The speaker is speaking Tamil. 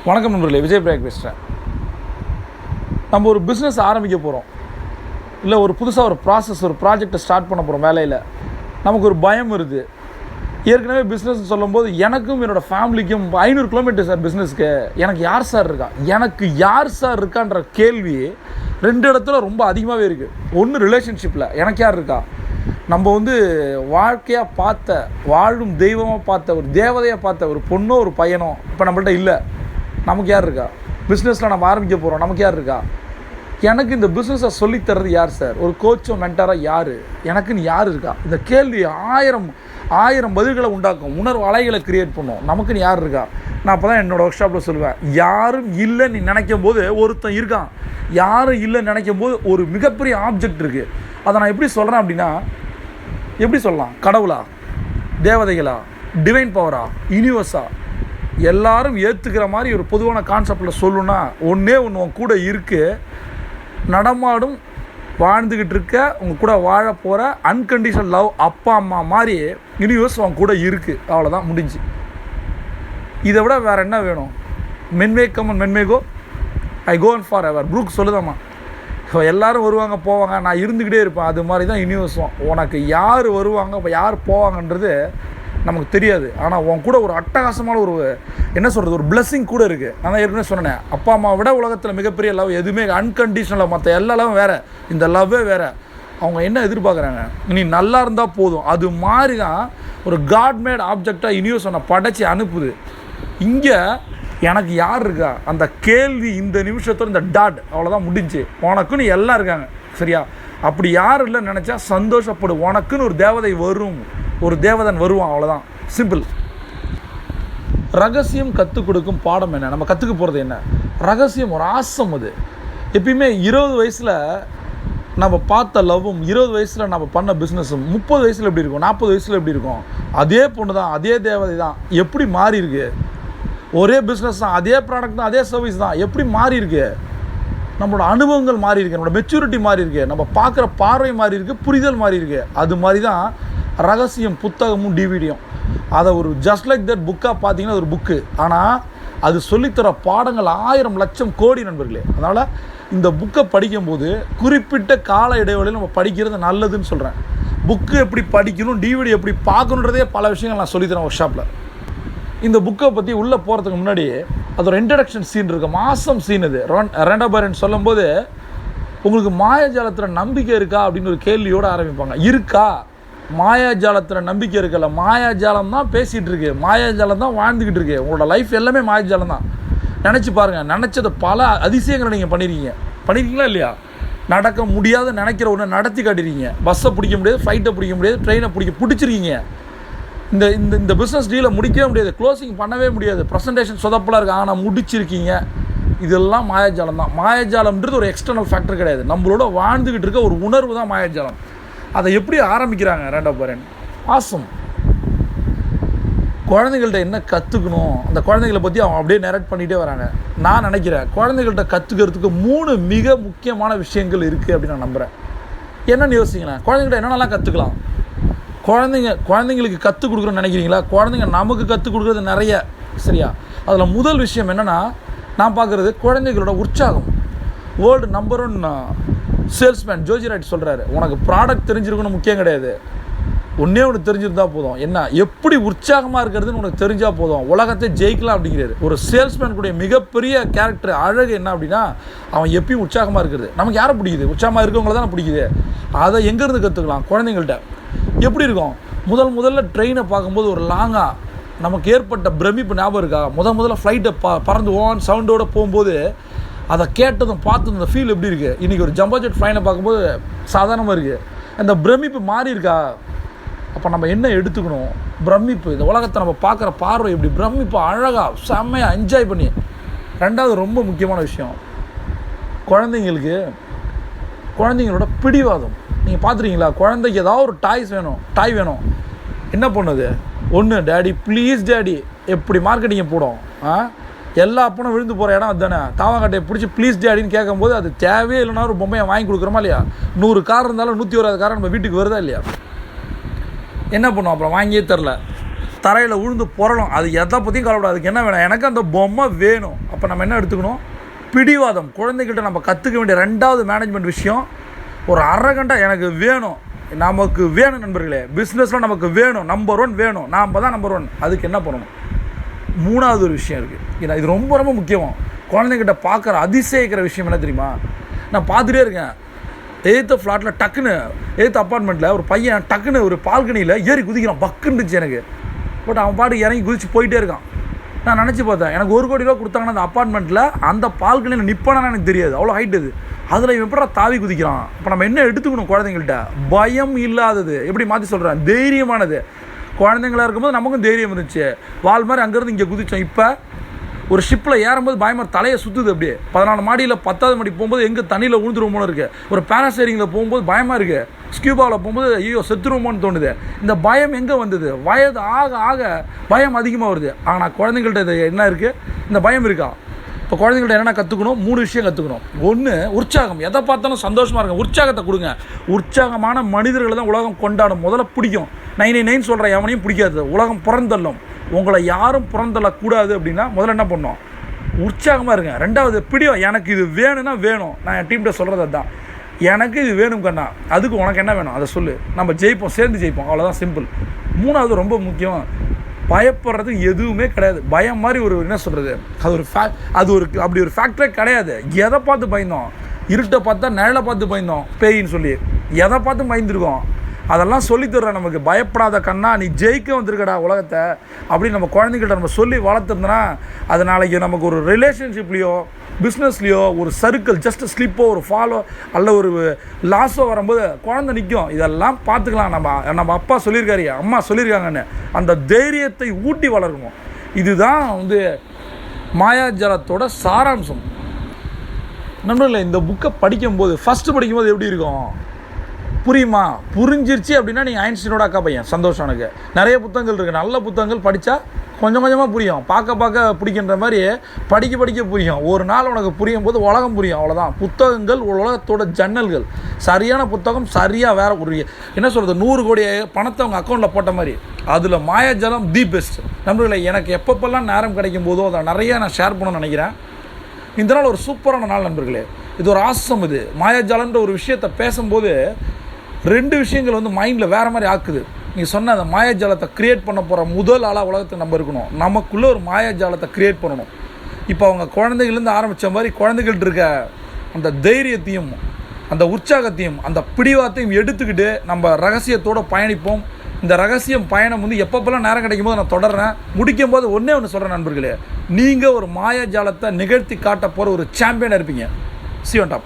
வணக்கம் நண்பர்களே, விஜய் பிரேக் பேசுகிறேன். நம்ம ஒரு பிஸ்னஸ் ஆரம்பிக்க போகிறோம், இல்லை ஒரு புதுசாக ஒரு ப்ராஜெக்டை ஸ்டார்ட் பண்ண போகிறோம். வேலையில் நமக்கு ஒரு பயம் வருது. ஏற்கனவே பிஸ்னஸ் சொல்லும்போது எனக்கும் என்னோடய ஃபேமிலிக்கும் 500 கிலோமீட்டர் சார் பிஸ்னஸ்க்கு, எனக்கு யார் சார் இருக்கான்ற கேள்வி 2 இடத்துல ரொம்ப அதிகமாகவே இருக்குது. ஒன்று ரிலேஷன்ஷிப்பில் எனக்கு யார் இருக்கா, நம்ம வாழ்க்கையாக பார்த்த, வாழும் தெய்வமாக பார்த்த, ஒரு தேவதையாக பார்த்த ஒரு பொண்ணோ ஒரு பையனோ இப்போ நம்மள்ட்ட இல்லை. நமக்கு யார் இருக்கா? பிஸ்னஸில் நம்ம ஆரம்பிக்க போகிறோம், நமக்கு யார் இருக்கா? எனக்கு இந்த பிஸ்னஸை சொல்லித்தர்றது யார் சார்? ஒரு கோச்சோ மென்டாராக யார்? எனக்குன்னு யார் இருக்கா? இந்த கேள்வி ஆயிரம் பதில்களை உண்டாக்கும், உணர்வு அலைகளை கிரியேட் பண்ணும். நமக்குன்னு யார் இருக்கா? நான் அப்போ தான் என்னோடய ஒர்க் ஷாப்பில் சொல்லுவேன், யாரும் இல்லைன்னு நினைக்கும் போது ஒருத்தன் இருக்கான். யாரும் இல்லைன்னு நினைக்கும் போது ஒரு மிகப்பெரிய ஆப்ஜெக்ட் இருக்குது. அதை நான் எப்படி சொல்கிறேன் அப்படின்னா, எப்படி சொல்லலாம்? கடவுளா, தேவதைகளா, டிவைன் பவரா, யூனிவர்ஸா, எல்லாரும் ஏற்றுக்கிற மாதிரி ஒரு பொதுவான கான்செப்டில் சொல்லணுன்னா ஒன்றே ஒன்று உன் கூட இருக்குது. நடமாடும், வாழ்ந்துக்கிட்டு இருக்க, உங்கள் கூட வாழ போகிற அன்கண்டிஷனல் லவ் அப்பா அம்மா மாதிரி யூனிவர்ஸ் உன் கூட இருக்குது. அவ்வளோதான், முடிஞ்சு. இதை விட வேறு என்ன வேணும்? Men may come and men may go, I go and for ever. Brook சொல்லுதாம்மா, இப்போ எல்லோரும் வருவாங்க போவாங்க, நான் இருந்துக்கிட்டே இருப்பேன். அது மாதிரி தான் யூனிவர்ஸும். உனக்கு யார் வருவாங்க, இப்போ யார் போவாங்கன்றது நமக்கு தெரியாது. ஆனால் உன் கூட ஒரு அட்டகாசமான ஒரு என்ன சொல்கிறது, ஒரு பிளெஸ்ஸிங் கூட இருக்குது. நான் ஏற்கனவே சொன்னேன், அப்பா அம்மாவை விட உலகத்தில் மிகப்பெரிய லவ் எதுவுமே அன்கண்டிஷனலாக, மற்ற எல்லா லவ்வும் வேறு, இந்த லவ்வே வேறு. அவங்க என்ன எதிர்பார்க்குறாங்க? நீ நல்லா இருந்தால் போதும். அது மாதிரி தான் ஒரு காட் மேட் ஆப்ஜெக்டாக யூனிவர்ஸ் ஒன்றை படைச்சி அனுப்புது. இங்கே எனக்கு யார் இருக்கா அந்த கேள்வி இந்த நிமிஷத்தோட இந்த டாட் அவ்வளோதான், முடிஞ்சு. உனக்குன்னு எல்லாம் இருக்காங்க, சரியா? அப்படி யாரும் இல்லைன்னு நினச்சா சந்தோஷப்படு. உனக்குன்னு ஒரு தேவதை வரும், ஒரு தேவதன் வருவான், அவ்வளோதான், சிம்பிள். ரகசியம் கற்றுக் கொடுக்கும் பாடம் என்ன? நம்ம கற்றுக்க போகிறது என்ன? ரகசியம் ஒரு ஆசம். அது எப்பயுமே 20 வயசில் நம்ம பார்த்த லவ்வும், 20 வயசில் நம்ம பண்ண பிஸ்னஸும் 30 வயசில் எப்படி இருக்கும், 40 வயசில் எப்படி இருக்கும்? அதே பொண்ணு தான், அதே தேவதை தான். எப்படி மாறி இருக்கு? ஒரே பிஸ்னஸ் தான், அதே ப்ராடக்ட் தான், அதே சர்வீஸ் தான். எப்படி மாறி இருக்கு? நம்மளோட அனுபவங்கள் மாறி இருக்குது, நம்மளோட மெச்சூரிட்டி மாறி இருக்குது, நம்ம பார்க்குற பார்வை மாறி இருக்குது, புரிதல் மாறி இருக்குது. அது மாதிரி தான் ரகசியம் புத்தகமும் டிவிடியும். அதை ஒரு ஜஸ்ட் லைக் தட் புக்காக பார்த்தீங்கன்னா ஒரு புக்கு, ஆனால் அது சொல்லித்தர பாடங்கள் 1000 லட்சம் கோடி நண்பர்களே. அதனால் இந்த புக்கை படிக்கும்போது குறிப்பிட்ட கால இடைவெளியில் நம்ம படிக்கிறது நல்லதுன்னு சொல்கிறேன். புக்கு எப்படி படிக்கணும், டிவிடி எப்படி பார்க்கணுன்றதே பல விஷயங்கள் நான் சொல்லித்தரேன் ஒர்க் ஷாப்பில். இந்த புக்கை பற்றி உள்ளே போகிறதுக்கு முன்னாடி அது ஒரு இன்ட்ரடக்ஷன் சீன் இருக்குது, மாசம் சீன். இது ரெண்டாபரன் சொல்லும்போது உங்களுக்கு மாயாஜாலத்தில் நம்பிக்கை இருக்கா அப்படின்னு ஒரு கேள்வியோடு ஆரம்பிப்பாங்க. இருக்கா? மாயாஜாலத்தில் நம்பிக்கை இருக்கல. மாயாஜாலம் தான் பேசிகிட்டு இருக்கு, மாயாஜாலம் தான் வாழ்ந்துக்கிட்டு இருக்கு. உங்களோட லைஃப் எல்லாமே மாயாஜாலம் தான். நினச்சி பாருங்கள், நினச்சது பல அதிசயங்களை நீங்கள் பண்ணியிருக்கீங்களா இல்லையா? நடக்க முடியாத நினைக்கிற ஒன்று நடத்தி காட்டிருக்கீங்க. பஸ்ஸை பிடிக்க முடியாது, ஃப்ளைட்டை பிடிக்க முடியாது, ட்ரெயினை பிடிச்சிருக்கீங்க. இந்த பிஸ்னஸ் டீலை முடிக்கவே முடியாது, க்ளோசிங் பண்ணவே முடியாது, ப்ரெசன்டேஷன் சொதப்பலாக இருக்குது, ஆனால் முடிச்சிருக்கீங்க. இதெல்லாம் மாயாஜாலம் தான். மாயாஜாலம்ன்றது ஒரு எக்ஸ்டர்னல் ஃபேக்டர் கிடையாது, நம்மளோட வாழ்ந்துக்கிட்டு இருக்க ஒரு உணர்வு தான் மாயாஜாலம். அதை எப்படி ஆரம்பிக்கிறாங்க? ரெண்டாபரன் ஆசம். குழந்தைகள்கிட்ட என்ன கற்றுக்கணும், அந்த குழந்தைகளை பற்றி அவங்க அப்படியே நரேட் பண்ணிகிட்டே வராங்க. நான் நினைக்கிறேன் குழந்தைகள்கிட்ட கற்றுக்கிறதுக்கு 3 மிக முக்கியமான விஷயங்கள் இருக்குது அப்படின்னு நான் நம்புகிறேன். என்னென்னு யோசிங்களேன். குழந்தைங்கள்ட்ட என்னென்னலாம் கற்றுக்கலாம்? குழந்தைங்களுக்கு கற்றுக் கொடுக்குறோன்னு நினைக்கிறீங்களா? குழந்தைங்க நமக்கு கற்றுக் கொடுக்குறது நிறைய, சரியா? அதில் முதல் விஷயம் என்னென்னா, நான் பார்க்குறது குழந்தைகளோட உற்சாகம். வேர்ல்டு நம்பர் 1 சேல்ஸ்மேன் ஜோஜி ராய்ட் சொல்கிறாரு, உனக்கு ப்ராடக்ட் தெரிஞ்சிருக்கணும் முக்கியம் கிடையாது, ஒன்று தெரிஞ்சிருந்தால் போதும். என்ன, எப்படி உற்சாகமாக இருக்கிறதுன்னு உனக்கு தெரிஞ்சால் போதும், உலகத்தை ஜெயிக்கலாம் அப்படிங்கிறாரு. ஒரு சேல்ஸ்மேன் கூடிய மிகப்பெரிய கேரக்டர் அழகு என்ன அப்படின்னா, அவன் எப்பயும் உற்சாகமாக இருக்கிறது. நமக்கு யாரை பிடிக்குது? உற்சாகமாக இருக்கவங்கள தான் பிடிக்குது. அதை எங்கேருந்து கற்றுக்கலாம்? குழந்தைங்கள்ட்ட. எப்படி இருக்கும்? முதல்ல ட்ரெயினை பார்க்கும்போது ஒரு லாங்காக நமக்கு ஏற்பட்ட பிரமிப்பு ஞாபகம் இருக்கா? முதல்ல ஃப்ளைட்டை பறந்து ஓன் சவுண்டோடு போகும்போது அதை கேட்டதும் பார்த்ததும் இந்த ஃபீல் எப்படி இருக்குது? இன்றைக்கி ஒரு ஜம்போ ஜெட் ஃப்ளைனை பார்க்கும்போது சாதாரணமாக இருக்குது. அந்த பிரமிப்பு மாறி இருக்கா? அப்போ நம்ம என்ன எடுத்துக்கணும்? பிரமிப்பு. இந்த உலகத்தை நம்ம பார்க்குற பார்வை எப்படி? பிரமிப்பு அழகாக செம்மையாக என்ஜாய் பண்ணி. ரெண்டாவது ரொம்ப முக்கியமான விஷயம், குழந்தைங்களோட பிடிவாதம். நீங்கள் பார்த்துருக்கீங்களா? குழந்தைக்கு ஏதாவது ஒரு டாய் வேணும், என்ன பண்ணுது? ஒன்று, டேடி ப்ளீஸ் டேடி, எப்படி மார்க்கெட்டிங்கை போடும். எல்லா அப்பனும் விழுந்து போகிற இடம் அதுதானே. தாவாங்கட்டையை பிடிச்சி ப்ளீஸ் டேடின்னு கேட்கும்போது அது தேவையே இல்லைனா ஒரு பொம்மையை வாங்கி கொடுக்குறோமா இல்லையா? 100 கார் இருந்தாலும் 101 காரம் நம்ம வீட்டுக்கு வருதா இல்லையா? என்ன பண்ணுவோம்? அப்புறம் வாங்கியே தரல, தரையில் விழுந்து புரளும். அது எதை பற்றியும் கவலைப்படாது. அதுக்கு என்ன வேணும்? எனக்கு அந்த பொம்மை வேணும். அப்போ அப்போ நம்ம என்ன எடுத்துக்கணும்? பிடிவாதம். குழந்தைகிட்ட நம்ம கற்றுக்க வேண்டிய 2வது மேனேஜ்மெண்ட் விஷயம், ஒரு அரகண்டாக எனக்கு வேணும், நமக்கு வேணும் நண்பர்களே. பிஸ்னஸில் நமக்கு வேணும், நம்பர் 1 வேணும், நாம் தான் நம்பர் 1. அதுக்கு என்ன பண்ணணும்? 3வது ஒரு விஷயம் இருக்குது. ஏன்னா இது ரொம்ப ரொம்ப முக்கியம். குழந்தைங்கிட்ட பார்க்குற அதிசயிக்கிற விஷயம் என்ன தெரியுமா? நான் பார்த்துட்டே இருக்கேன், எய்த்த ஃப்ளாட்டில் டக்குன்னு, எய்த்த அப்பார்ட்மெண்ட்டில் ஒரு பையன் டக்குன்னு ஒரு பால்கனியில் ஏறி குதிக்கிறான். பக்குன்னுச்சு எனக்கு. பட் அவன் பாட்டு இறங்கி குதிச்சு போயிட்டே இருக்கான். நான் நினச்சி பார்த்தேன், எனக்கு 1 கோடி ரூபா கொடுத்தாங்கன்னா அந்த அப்பார்ட்மெண்ட்டில் அந்த பால்கனியில் நிற்பானான்னு எனக்கு தெரியாது, அவ்வளோ ஹைட் அது. அதில் இவன் எப்படா தாவி குதிக்கிறான்? இப்போ நம்ம என்ன எடுத்துக்கணும்? குழந்தைங்கள்ட்ட பயம் இல்லாதது. எப்படி மாற்றி சொல்கிறேன்? தைரியமானது. குழந்தைங்களாக இருக்கும்போது நமக்கும் தைரியம் இருந்துச்சு, வால் மாதிரி அங்கேருந்து இங்கே குதித்தோம். இப்போ ஒரு ஷிப்பில் ஏறும்போது பயமாக தலையை சுற்றுது. அப்படியே 14 மாடியில் 10வது மாடி போகும்போது எங்கே தண்ணியில் விழுந்துருவோமோன்னு இருக்குது. ஒரு பேராசைரிங்கில் போகும்போது பயமாக இருக்குது. ஸ்கியூபாவில் போகும்போது ஐயோ செத்துருவோமோன்னு தோணுது. இந்த பயம் எங்கே வந்தது? வயது ஆக ஆக பயம் அதிகமாக வருது. ஆனால் குழந்தைங்கள்ட்ட இது என்ன இருக்குது? இந்த பயம் இருக்கா? இப்போ குழந்தைங்கள்ட்ட என்னென்ன கற்றுக்கணும்? 3 விஷயம் கற்றுக்கணும். 1, உற்சாகம். எதை பார்த்தாலும் சந்தோஷமாக இருக்கும், உற்சாகத்தை கொடுங்க. உற்சாகமான மனிதர்களை தான் உலகம் கொண்டாடும். முதல்ல பிடிக்கும். 999 சொல்கிற எவனையும் பிடிக்காது. உலகம் புறந்தள்ளும். உங்களை யாரும் புறந்தள்ளக்கூடாது அப்படின்னா முதல்ல என்ன பண்ணணும்? உற்சாகமாக இருங்க. 2வது பிடிக்கும். எனக்கு இது வேணும்னா வேணும். நான் என் டீம்கிட்ட சொல்கிறது அதுதான். எனக்கு இது வேணும் கண்ணா, அதுக்கு உனக்கு என்ன வேணும் அதை சொல்லு, நம்ம ஜெயிப்போம், சேர்ந்து ஜெயிப்போம், அவ்வளோதான், சிம்பிள். 3வது ரொம்ப முக்கியம், பயப்படுறதுக்கு எதுவுமே கிடையாது. பயம் மாதிரி ஒரு என்ன சொல்கிறது, அது ஒரு அப்படி ஒரு ஃபேக்டரே கிடையாது. எதை பார்த்து பயந்தோம்? இருட்டை பார்த்தா நிழலை பார்த்து பயந்தோம், பேயின்னு சொல்லி. எதை பார்த்து பயந்துருக்கோம்? அதெல்லாம் சொல்லித்தர்றோம் நமக்கு. பயப்படாத கண்ணா, நீ ஜெயிக்க வந்திருக்கடா உலகத்தை அப்படின்னு நம்ம குழந்தைங்கள்ட்ட நம்ம சொல்லி வளர்த்துருந்தோன்னா, அது நாளைக்கு நமக்கு ஒரு ரிலேஷன்ஷிப்லேயோ பிஸ்னஸ்லேயோ ஒரு சர்க்கிள், ஜஸ்ட் ஸ்லிப்போ ஒரு ஃபாலோ அல்ல ஒரு லாஸோ வரும்போது குழந்தை நிற்கும். இதெல்லாம் பார்த்துக்கலாம், நம்ம அப்பா சொல்லியிருக்காரு, அம்மா சொல்லியிருக்காங்கன்னு அந்த தைரியத்தை ஊட்டி வளர்க்கணும். இதுதான் மாயாஜாலத்தோட சாராம்சம். நண்பர்களே, இந்த புக்கை படிக்கும்போது ஃபஸ்ட்டு படிக்கும்போது எப்படி இருக்கும்? புரியுமா? புரிஞ்சிருச்சு அப்படின்னா நீங்கள் ஐன்ஸ்டீனோட அக்கா பையன். சந்தோஷம். எனக்கு நிறைய புத்தகங்கள் இருக்குது, நல்ல புத்தகங்கள் படித்தா கொஞ்சம் கொஞ்சமாக புரியும். பார்க்க பிடிக்கின்ற மாதிரி படிக்க புரியும். ஒரு நாள் உனக்கு புரியும் போது உலகம் புரியும், அவ்வளோதான். புத்தகங்கள் உலகத்தோட ஜன்னல்கள். சரியான புத்தகம் சரியாக வேறு ஒரு என்ன சொல்கிறது, 100 கோடி பணத்தை அவங்க அக்கௌண்ட்டில் போட்ட மாதிரி. அதில் மாயாஜாலம் தி பெஸ்ட். நண்பர்களே, எனக்கு எப்பப்பெல்லாம் நேரம் கிடைக்கும் போதோ அதை நிறையா நான் ஷேர் பண்ணணும்னு நினைக்கிறேன். இந்த நாள் ஒரு சூப்பரான நாள் நண்பர்களே. இது ஒரு ஆசம். இது மாயாஜாலன்ற ஒரு விஷயத்தை பேசும்போது 2 விஷயங்கள் மைண்டில் வேறு மாதிரி ஆக்குது. நீ சொன்ன அந்த மாயாஜாலத்தை க்ரியேட் பண்ண போகிற முதல் ஆளாக உலகத்தை நம்ம இருக்கணும். நமக்குள்ளே ஒரு மாயாஜாலத்தை க்ரியேட் பண்ணணும். இப்போ அவங்க குழந்தைகள்லேருந்து ஆரம்பித்த மாதிரி குழந்தைகள்ட்ட இருக்க அந்த தைரியத்தையும் அந்த உற்சாகத்தையும் அந்த பிடிவாத்தையும் எடுத்துக்கிட்டு நம்ம ரகசியத்தோடு பயணிப்போம். இந்த ரகசியம் பயணம் எப்பப்பெல்லாம் நேரம் கிடைக்கும் போது நான் தொடர்றேன். முடிக்கும் போது ஒன்று சொல்கிறேன் நண்பர்களே, நீங்கள் ஒரு மாயாஜாலத்தை நிகழ்த்தி காட்ட போகிற ஒரு சாம்பியனாக இருப்பீங்க. See you on top.